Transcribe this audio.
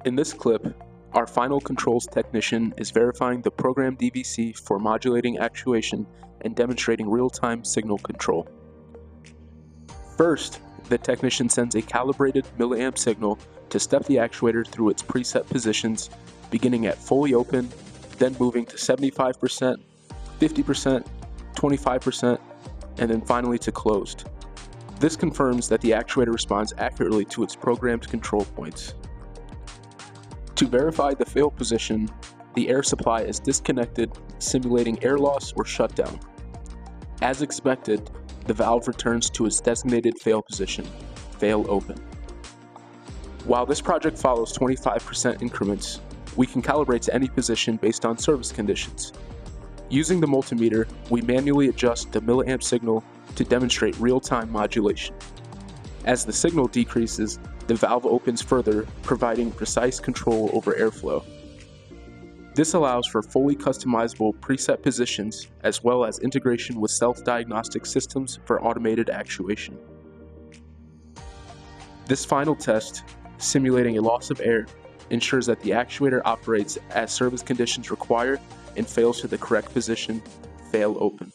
In this clip, our final controls technician is verifying the program DVC for modulating actuation and demonstrating real-time signal control. First, the technician sends a calibrated milliamp signal to step the actuator through its preset positions, beginning at fully open, then moving to 75%, 50%, 25%, and then finally to closed. This confirms that the actuator responds accurately to its programmed control points. To verify the fail position, the air supply is disconnected, simulating air loss or shutdown. As expected, the valve returns to its designated fail position, fail open. While this project follows 25% increments, we can calibrate to any position based on service conditions. Using the multimeter, we manually adjust the milliamp signal to demonstrate real-time modulation. As the signal decreases, the valve opens further, providing precise control over airflow. This allows for fully customizable preset positions as well as integration with self-diagnostic systems for automated actuation. This final test, simulating a loss of air, ensures that the actuator operates as service conditions require and fails to the correct position, fail open.